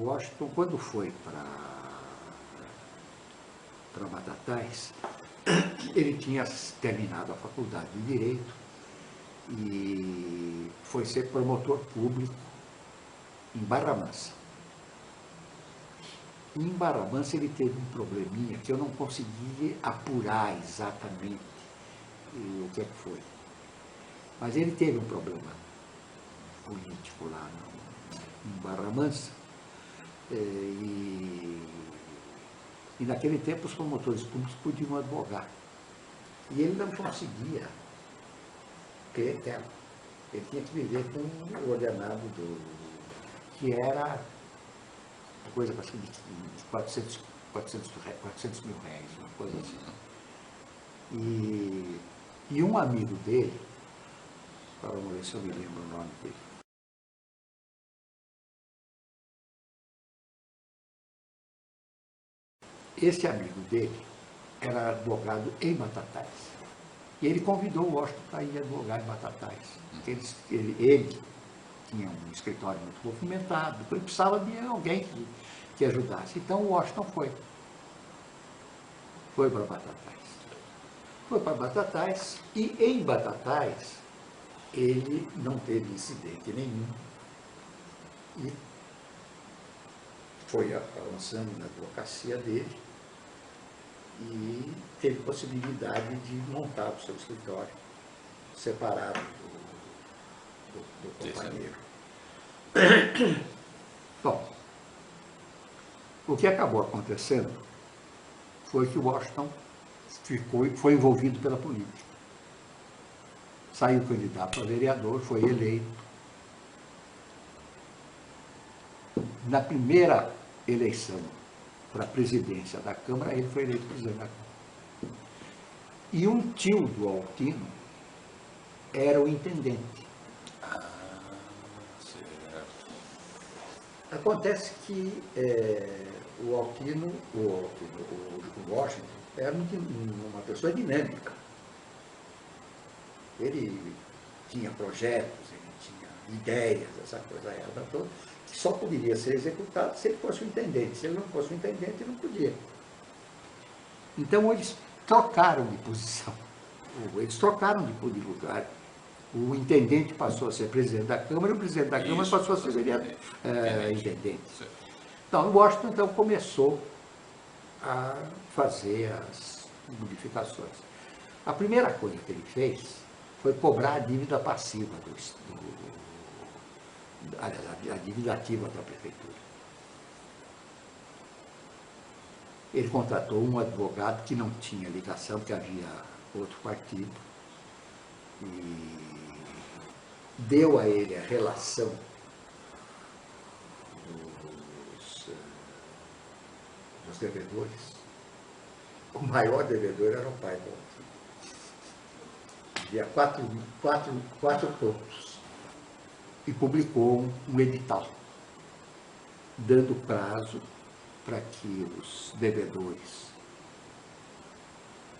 Washington, quando foi para Batatais, ele tinha terminado a faculdade de Direito e foi ser promotor público em Barra Mansa. Em Barra Mansa ele teve um probleminha que eu não consegui apurar exatamente o que é que foi. Mas ele teve um problema político lá em Barra Mansa. E naquele tempo os promotores públicos podiam advogar. E ele não conseguia ter terra. Ele tinha que viver com o ordenado que era coisa de 400 mil reais, uma coisa assim. E um amigo dele, vamos ver se eu me lembro o nome dele. Esse amigo dele era advogado em Batatais. E ele convidou o Washington para ir advogar em Batatais. Ele tinha um escritório muito movimentado, ele precisava de alguém que ajudasse. Então o Washington foi para Batatais. Foi para Batatais e em Batatais ele não teve incidente nenhum e foi avançando na advocacia dele e teve possibilidade de montar o seu escritório separado do companheiro. Bom, o que acabou acontecendo foi que o Washington foi envolvido pela política. Saiu candidato a vereador, foi eleito. Na primeira eleição para a presidência da Câmara, ele foi eleito presidente da Câmara. E um tio do Altino era o intendente. Certo. Acontece que o Altino, o Washington, era uma pessoa dinâmica. Ele tinha projetos, ele tinha ideias, essa coisa toda, que só poderia ser executado se ele fosse o intendente. Se ele não fosse o intendente, ele não podia. Então, eles trocaram de posição. Eles trocaram de lugar. O intendente passou a ser presidente da Câmara e o presidente da Câmara passou a ser intendente. Então, o Washington então, começou a fazer as modificações. A primeira coisa que ele fez foi cobrar a dívida passiva, a dívida ativa da prefeitura. Ele contratou um advogado que não tinha ligação, que havia outro partido, e deu a ele a relação dos devedores. O maior devedor era o pai do Altino. Havia quatro pontos. E publicou um edital, dando prazo para que os devedores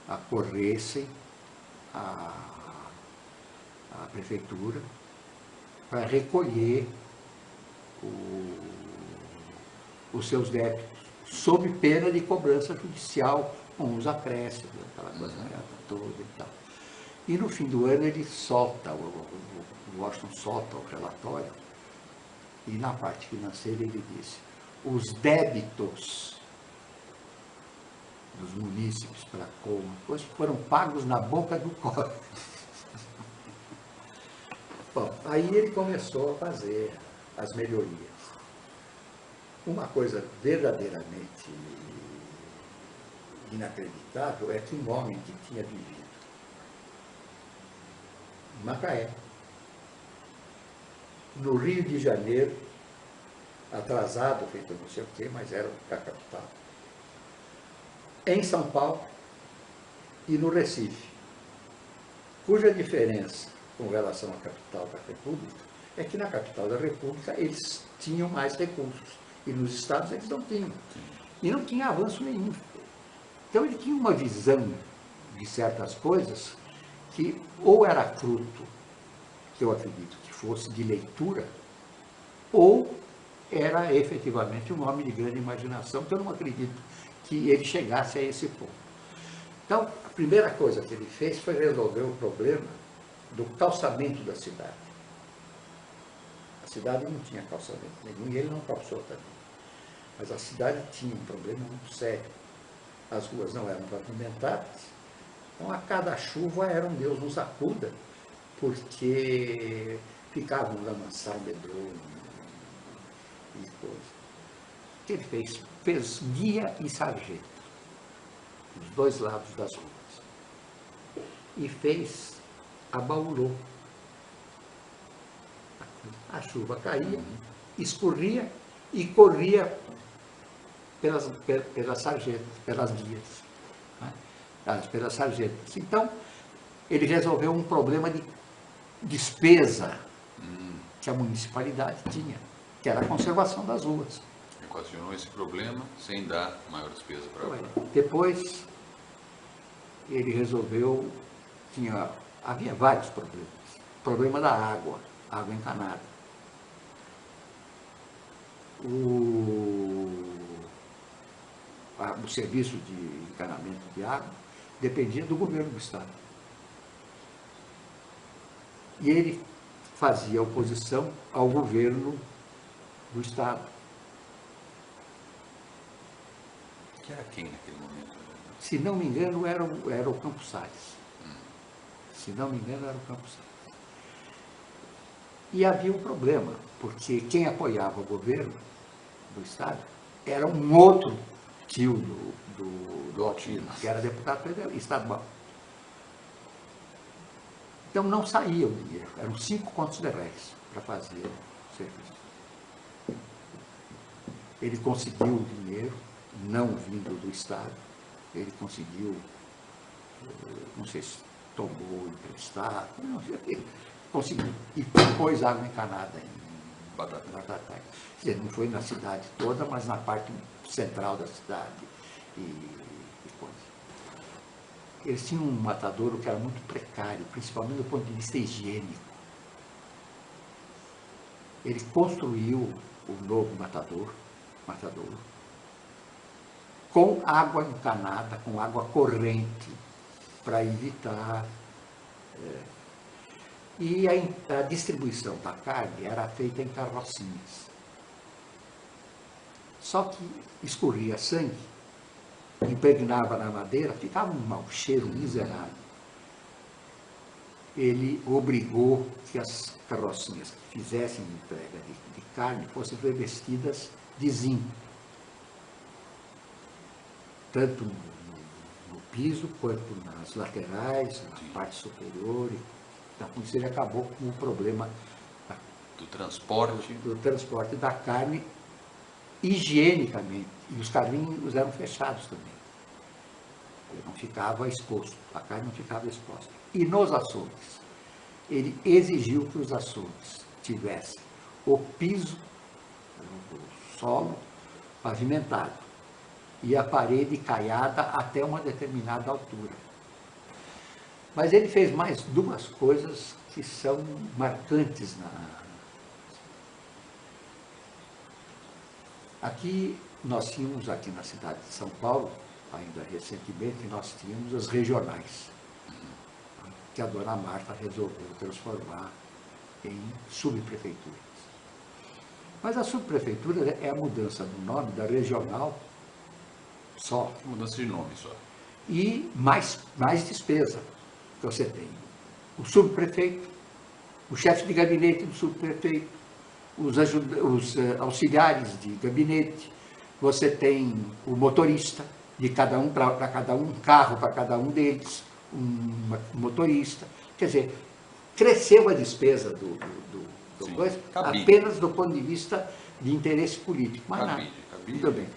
acorressem à prefeitura para recolher os seus débitos, sob pena de cobrança judicial, com os acréscimos, aquela coisa toda e tal. E no fim do ano ele solta, o Washington solta o relatório, e na parte financeira ele disse: os débitos dos munícipes para com foram pagos na boca do cofre. Bom, aí ele começou a fazer as melhorias. Uma coisa verdadeiramente inacreditável é que um homem que tinha vivido em Macaé, no Rio de Janeiro, atrasado, feito não sei o quê, mas era a capital, em São Paulo e no Recife, cuja diferença com relação à capital da República é que na capital da República eles tinham mais recursos e nos estados eles não tinham. E não tinha avanço nenhum. Então ele tinha uma visão de certas coisas que ou era fruto, que eu acredito que fosse, de leitura, ou era efetivamente um homem de grande imaginação, que eu não acredito que ele chegasse a esse ponto. Então, a primeira coisa que ele fez foi resolver o problema do calçamento da cidade. A cidade não tinha calçamento nenhum e ele não calçou também. Mas a cidade tinha um problema muito sério. As ruas não eram pavimentadas, então a cada chuva era um Deus nos acuda, porque ficava um lamaçal medroso e coisa. O que ele fez? Fez guia e sarjeta, dos dois lados das ruas. E abaulou. A chuva caía, escorria e corria pelas sarjetas, pelas guias, né? Pelas sarjetas. Então, ele resolveu um problema de despesa que a municipalidade tinha, que era a conservação das ruas. Equacionou esse problema sem dar maior despesa para a rua. Depois, ele resolveu, havia vários problemas. O problema da água encanada. O serviço de encanamento de água dependia do governo do Estado. E ele fazia oposição ao governo do Estado. Que era quem naquele momento? Se não me engano, era o Campos Salles. Se não me engano, era o Campos Salles. E havia um problema, porque quem apoiava o governo do Estado era um outro tio do Altino, que era deputado federal, estadual. Então não saía o dinheiro, eram 5 contos de réis para fazer o serviço. Ele conseguiu o dinheiro, não vindo do Estado, ele conseguiu, não sei se tomou emprestado, não sei, conseguiu. E pôs água encanada em Batatais. Quer dizer, não foi na cidade toda, mas na parte central da cidade e coisa. Eles tinham um matadouro que era muito precário, principalmente do ponto de vista higiênico. Ele construiu o novo matadouro, com água encanada, com água corrente, para evitar. E a distribuição da carne era feita em carrocinhas. Só que escorria sangue, impregnava na madeira, ficava um mau cheiro miserável. Ele obrigou que as carrocinhas que fizessem entrega de carne fossem revestidas de zinco, tanto no piso quanto nas laterais, na parte superior. Então, com isso ele acabou com o problema do transporte da carne higienicamente. E os carrinhos eram fechados também. Ele não ficava exposto, a carne não ficava exposta. E nos açougues, ele exigiu que os açougues tivessem o piso, o solo pavimentado e a parede caiada até uma determinada altura. Mas ele fez mais 2 coisas que são marcantes Aqui, nós tínhamos, aqui na cidade de São Paulo, ainda recentemente, nós tínhamos as regionais, que a dona Marta resolveu transformar em subprefeituras. Mas a subprefeitura é a mudança do nome da regional só. Mudança de nome só. E mais despesa. Então você tem o subprefeito, o chefe de gabinete do subprefeito, os auxiliares de gabinete, você tem o motorista de cada um, para cada um carro para cada um deles, um motorista. Quer dizer, cresceu a despesa do coisa, apenas do ponto de vista de interesse político. Mas nada. Muito bem.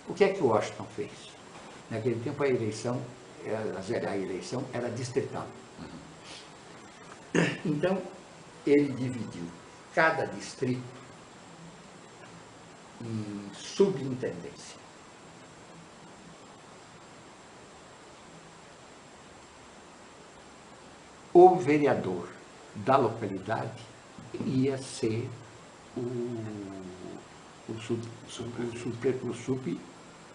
O que é que o Washington fez? Naquele tempo a eleição era distrital. Então, ele dividiu cada distrito em subintendência. O vereador da localidade ia ser o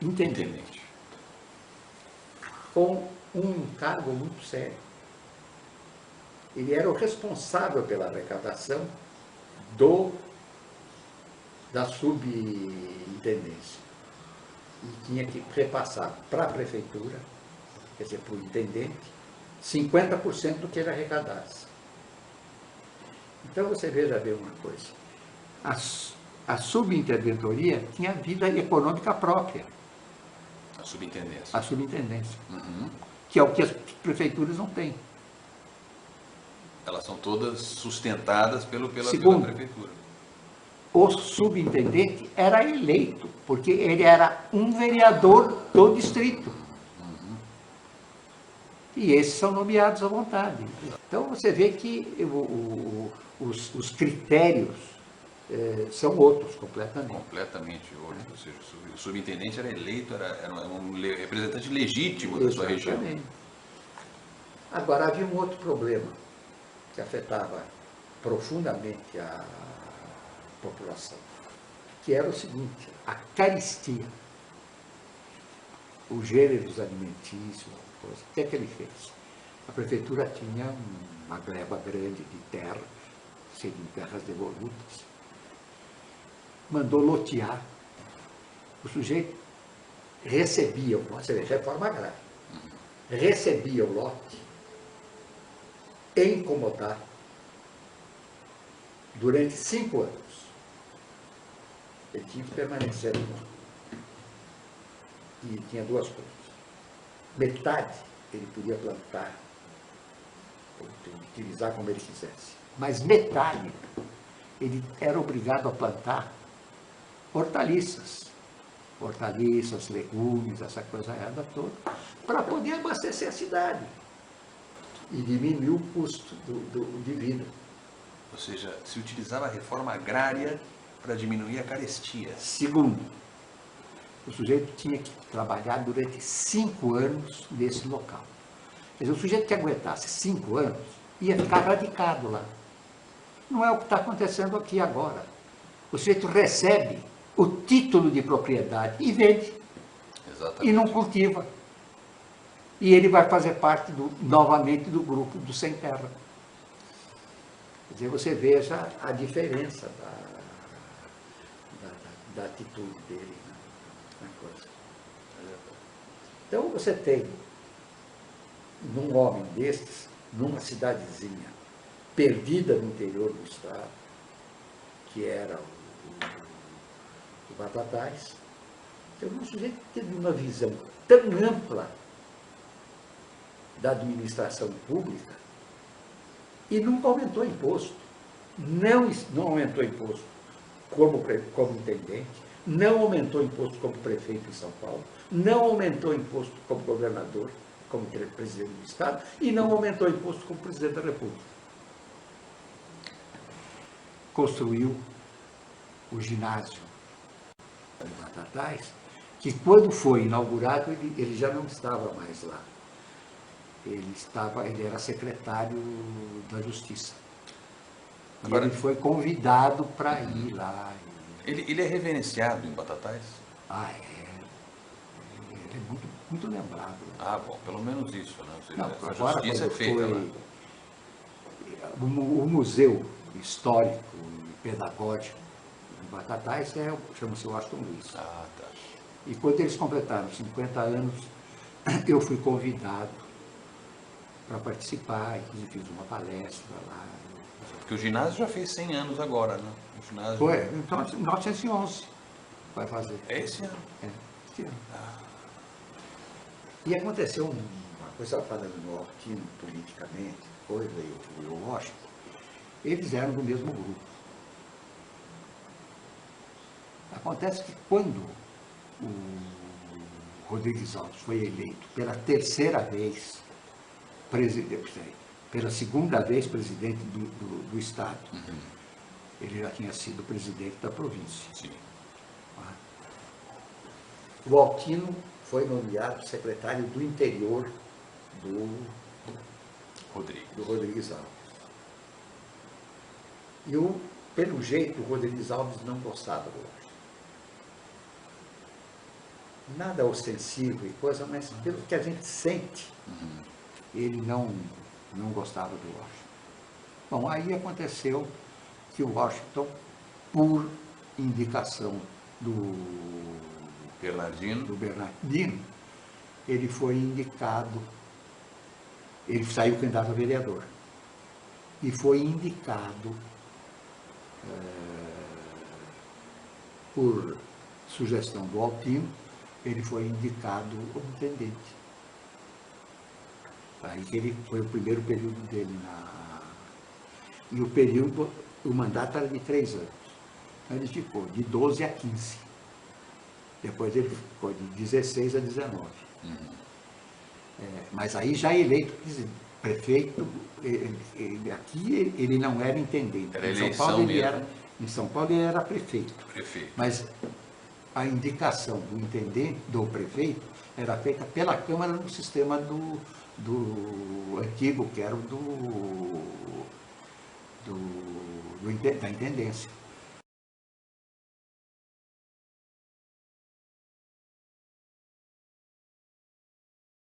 subintendente, com um cargo muito sério. Ele era o responsável pela arrecadação da subintendência. E tinha que repassar para a prefeitura, quer dizer, para o intendente, 50% do que ele arrecadasse. Então você veja bem uma coisa. A subintendentoria tinha vida econômica própria. A subintendência. A subintendência. Uhum. Que é o que as prefeituras não têm. Elas são todas sustentadas pela Segundo, prefeitura. O subintendente era eleito, porque ele era um vereador do distrito. E esses são nomeados à vontade. Então você vê que os critérios são outros completamente. Completamente outros. Ou seja, o subintendente era eleito, era um representante legítimo da sua região. Agora, havia um outro problema que afetava profundamente a população, que era o seguinte: a carestia, os gêneros alimentícios. O que é que ele fez? A prefeitura tinha uma gleba grande de terra, seriam terras devolutas, mandou lotear. O sujeito recebia, você vê, reforma agrária, recebia o lote, incomodar, durante 5 anos. Ele tinha que permanecer no lote. E tinha duas coisas. Metade ele podia plantar, utilizar como ele quisesse. Mas metade ele era obrigado a plantar hortaliças, legumes, essa coisa toda, para poder abastecer a cidade. E diminuiu o custo de vida. Ou seja, se utilizava a reforma agrária para diminuir a carestia. Segundo, o sujeito tinha que trabalhar durante 5 anos nesse local. Quer dizer, o sujeito que aguentasse 5 anos ia ficar radicado lá. Não é o que está acontecendo aqui agora. O sujeito recebe o título de propriedade e vende. Exatamente. E não cultiva. E ele vai fazer parte novamente do grupo do sem terra. Quer dizer, você veja a diferença da atitude dele na coisa. Então você tem, num homem destes, numa cidadezinha perdida no interior do estado, que era o Batatais, então um sujeito que teve uma visão tão ampla da administração pública e nunca aumentou imposto. Não aumentou imposto como intendente, não aumentou imposto como prefeito em São Paulo, não aumentou imposto como governador, como presidente do Estado, e não aumentou imposto como presidente da República. Construiu o ginásio de Batatais, que quando foi inaugurado, ele já não estava mais lá. Ele era secretário da Justiça. Agora, ele foi convidado para ir lá. Ele é reverenciado em Batatais? Ele é muito, muito lembrado. Ah, bom, pelo menos isso, né? Seja, não, a agora, justiça é feita lá. O Museu Histórico e Pedagógico de Batatais chama-se Washington Luiz. Ah, tá. E quando eles completaram 50 anos, eu fui convidado para participar, inclusive fiz uma palestra lá. Porque o ginásio já fez 100 anos agora, né? O ginásio... Foi, então, 1911 vai fazer. É esse ano? É, esse ano. E aconteceu uma coisa, falando no Altino, politicamente, coisa, e o Washington, eles eram do mesmo grupo. Acontece que quando o Rodrigues Alves foi eleito pela terceira vez pela segunda vez presidente do Estado. Ele já tinha sido presidente da província. Sim. O Altino foi nomeado secretário do interior do Rodrigues Alves. E o pelo jeito, o Rodrigues Alves não gostava do Washington. Nada ostensivo e coisa, mas pelo que a gente sente, ele não gostava do Washington. Bom, aí aconteceu que o Washington, por indicação do Bernardino, ele foi indicado, ele saiu candidato a vereador, e foi indicado por sugestão do Altino, ele foi indicado como intendente. Aí que ele foi o primeiro período dele e o mandato era de 3 anos. Então ele ficou de 12 a 15. Depois ele ficou de 16 a 19. Mas aí já eleito prefeito, aqui ele não era intendente. Era em São eleição Paulo ele mesmo. era, em São Paulo ele era prefeito. Prefeito. Mas a indicação do intendente, do prefeito, era feita pela Câmara no sistema do antigo, que era o da intendência.